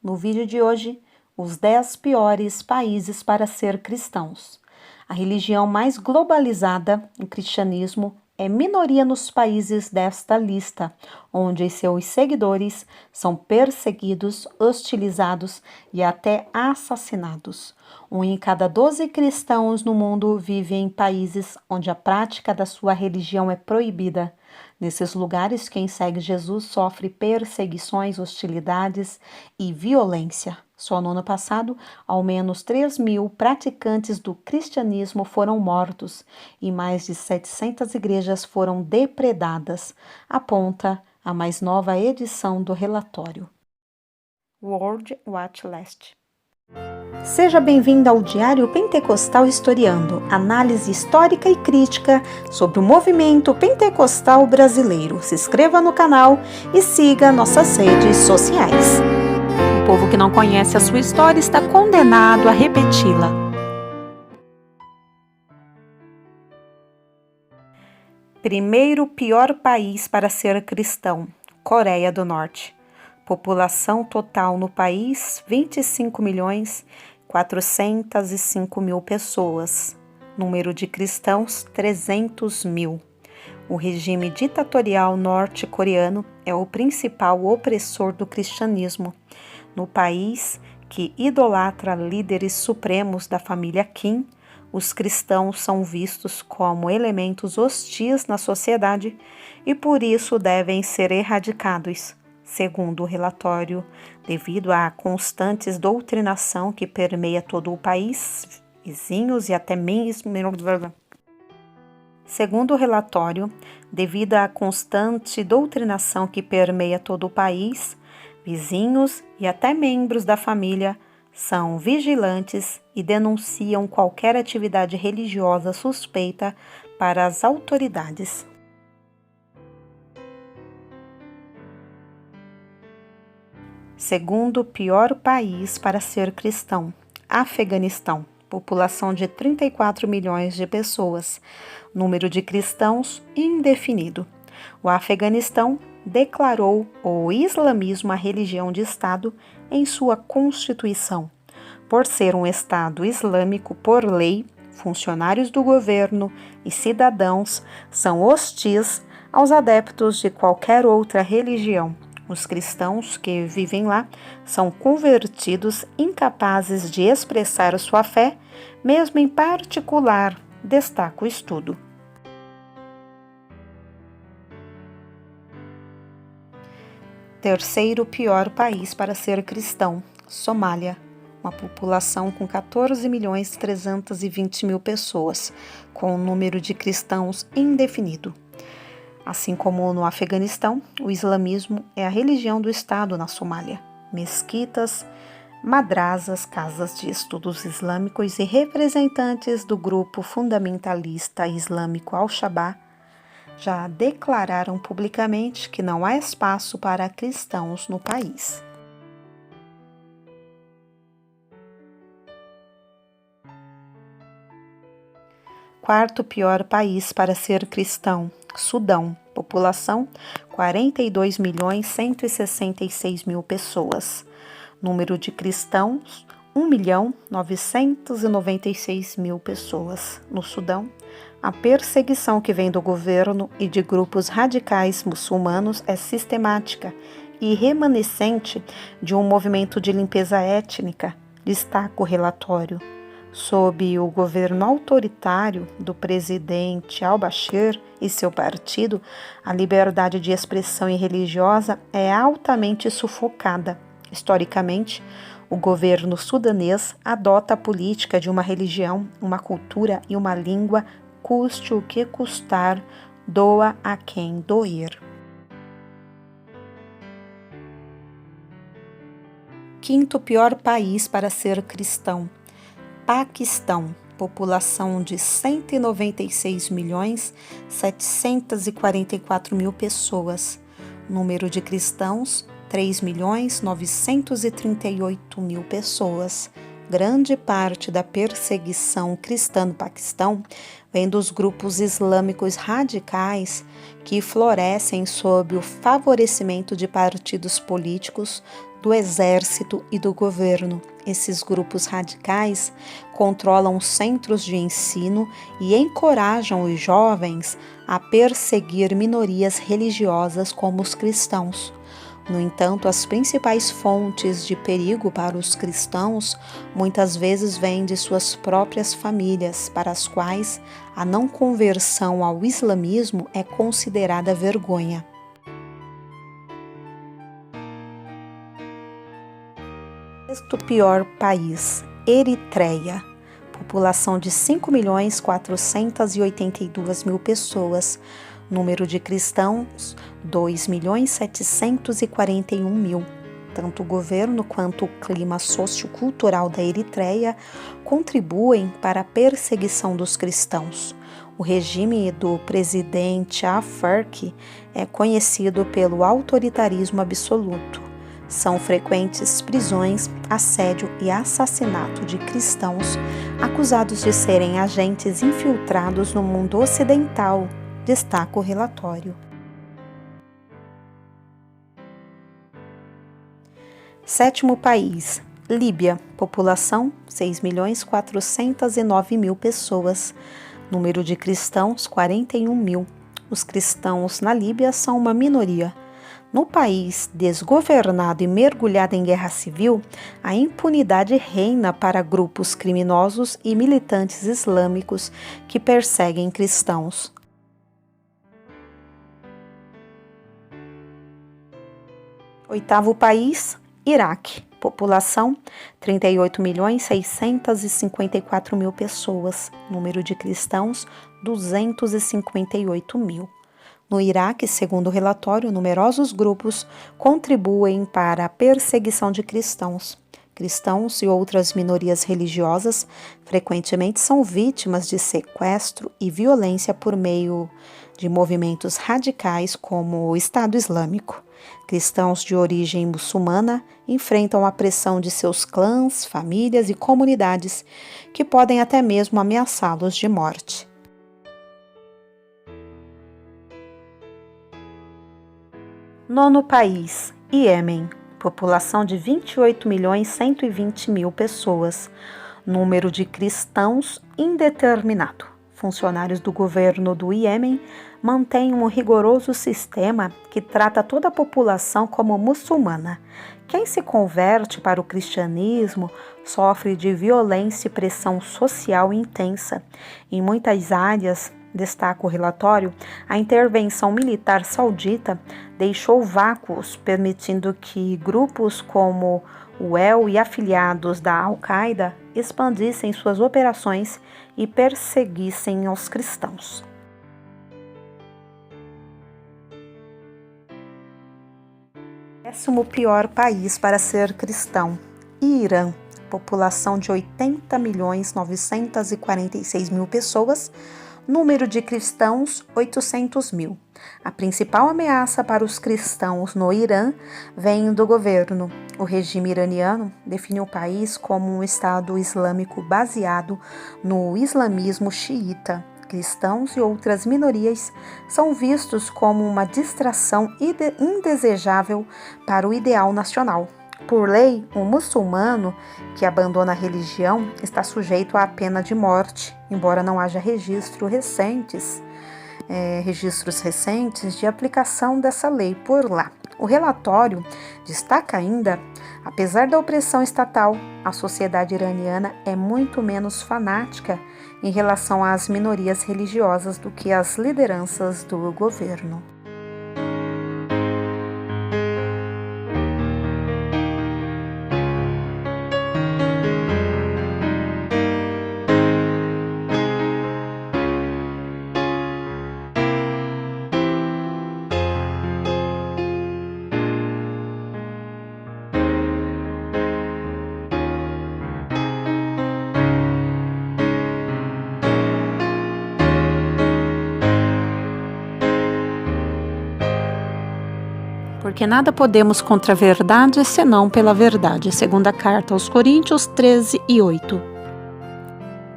No vídeo de hoje, os 10 piores países para ser cristãos. A religião mais globalizada, o cristianismo, é minoria nos países desta lista, onde seus seguidores são perseguidos, hostilizados e até assassinados. 1 em cada 12 cristãos no mundo vive em países onde a prática da sua religião é proibida. Nesses lugares, quem segue Jesus sofre perseguições, hostilidades e violência. Só no ano passado, ao menos 3.000 praticantes do cristianismo foram mortos e mais de 700 igrejas foram depredadas, aponta a mais nova edição do relatório. World Watch List. Seja bem-vindo ao Diário Pentecostal Historiando, análise histórica e crítica sobre o movimento pentecostal brasileiro. Se inscreva no canal e siga nossas redes sociais. O povo que não conhece a sua história está condenado a repeti-la. Primeiro pior país para ser cristão, Coreia do Norte. População total no país, 25.405.000 pessoas. Número de cristãos, 300.000. O regime ditatorial norte-coreano é o principal opressor do cristianismo. No país, que idolatra líderes supremos da família Kim, os cristãos são vistos como elementos hostis na sociedade e por isso devem ser erradicados. Segundo o relatório, devido à constantes doutrinação que permeia todo o país, vizinhos e até mesmo... Segundo o relatório, devido à constante doutrinação que permeia todo o país, vizinhos e até membros da família são vigilantes e denunciam qualquer atividade religiosa suspeita para as autoridades. Segundo pior país para ser cristão, Afeganistão. População de 34 milhões de pessoas. Número de cristãos indefinido. O Afeganistão declarou o islamismo a religião de Estado em sua Constituição. Por ser um Estado islâmico por lei, funcionários do governo e cidadãos são hostis aos adeptos de qualquer outra religião. Os cristãos que vivem lá são convertidos incapazes de expressar sua fé, mesmo em particular, destaca o estudo. Terceiro pior país para ser cristão, Somália. Uma população com 14.320.000 pessoas, com um número de cristãos indefinido. Assim como no Afeganistão, o islamismo é a religião do Estado na Somália. Mesquitas, madrasas, casas de estudos islâmicos e representantes do grupo fundamentalista islâmico Al-Shabaab já declararam publicamente que não há espaço para cristãos no país. Quarto pior país para ser cristão, Sudão. População, 42.166.000 pessoas. Número de cristãos, 1.996.000 pessoas. No Sudão, a perseguição que vem do governo e de grupos radicais muçulmanos é sistemática e remanescente de um movimento de limpeza étnica, destaca o relatório. Sob o governo autoritário do presidente al-Bashir e seu partido, a liberdade de expressão e religiosa é altamente sufocada. Historicamente, o governo sudanês adota a política de uma religião, uma cultura e uma língua, custe o que custar, doa a quem doer. Quinto pior país para ser cristão, Paquistão. População de 196.744.000 pessoas. Número de cristãos, 3.938.000 pessoas. Grande parte da perseguição cristã no Paquistão vem dos grupos islâmicos radicais que florescem sob o favorecimento de partidos políticos, do exército e do governo. Esses grupos radicais controlam centros de ensino e encorajam os jovens a perseguir minorias religiosas como os cristãos. No entanto, as principais fontes de perigo para os cristãos muitas vezes vêm de suas próprias famílias, para as quais a não conversão ao islamismo é considerada vergonha. Sexto pior país, Eritreia. População de 5.482.000 pessoas. Número de cristãos, 2.741.000. Tanto o governo quanto o clima sociocultural da Eritreia contribuem para a perseguição dos cristãos. O regime do presidente Afwerki é conhecido pelo autoritarismo absoluto. São frequentes prisões, assédio e assassinato de cristãos acusados de serem agentes infiltrados no mundo ocidental, destaca o relatório. Sétimo país, Líbia. População, 6.409.000 pessoas. Número de cristãos, 41.000. Os cristãos na Líbia são uma minoria. No país desgovernado e mergulhado em guerra civil, a impunidade reina para grupos criminosos e militantes islâmicos que perseguem cristãos. Oitavo país, Iraque. População, 38.654.000 pessoas. Número de cristãos, 258.000. No Iraque, segundo o relatório, numerosos grupos contribuem para a perseguição de cristãos. Cristãos e outras minorias religiosas frequentemente são vítimas de sequestro e violência por meio de movimentos radicais como o Estado Islâmico. Cristãos de origem muçulmana enfrentam a pressão de seus clãs, famílias e comunidades, que podem até mesmo ameaçá-los de morte. Nono país, Iêmen. População de 28.120.000 pessoas. Número de cristãos indeterminado. Funcionários do governo do Iêmen mantêm um rigoroso sistema que trata toda a população como muçulmana. Quem se converte para o cristianismo sofre de violência e pressão social intensa. Em muitas áreas, destaca o relatório, a intervenção militar saudita deixou vácuos, permitindo que grupos como o EL e afiliados da Al-Qaeda expandissem suas operações e perseguissem os cristãos. Décimo pior país para ser cristão, Irã. População de 80.946.000 pessoas. Número de cristãos, 800.000. A principal ameaça para os cristãos no Irã vem do governo. O regime iraniano define o país como um Estado islâmico baseado no islamismo xiita. Cristãos e outras minorias são vistos como uma distração indesejável para o ideal nacional. Por lei, um muçulmano que abandona a religião está sujeito à pena de morte, embora não haja registros recentes de aplicação dessa lei por lá. O relatório destaca ainda, apesar da opressão estatal, a sociedade iraniana é muito menos fanática em relação às minorias religiosas do que as lideranças do governo. porque nada podemos contra a verdade, senão pela verdade. Segunda carta aos Coríntios 13:8.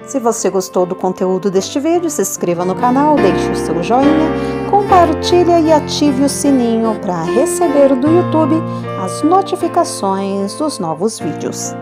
Se você gostou do conteúdo deste vídeo, se inscreva no canal, deixe o seu joinha, compartilhe e ative o sininho para receber do YouTube as notificações dos novos vídeos.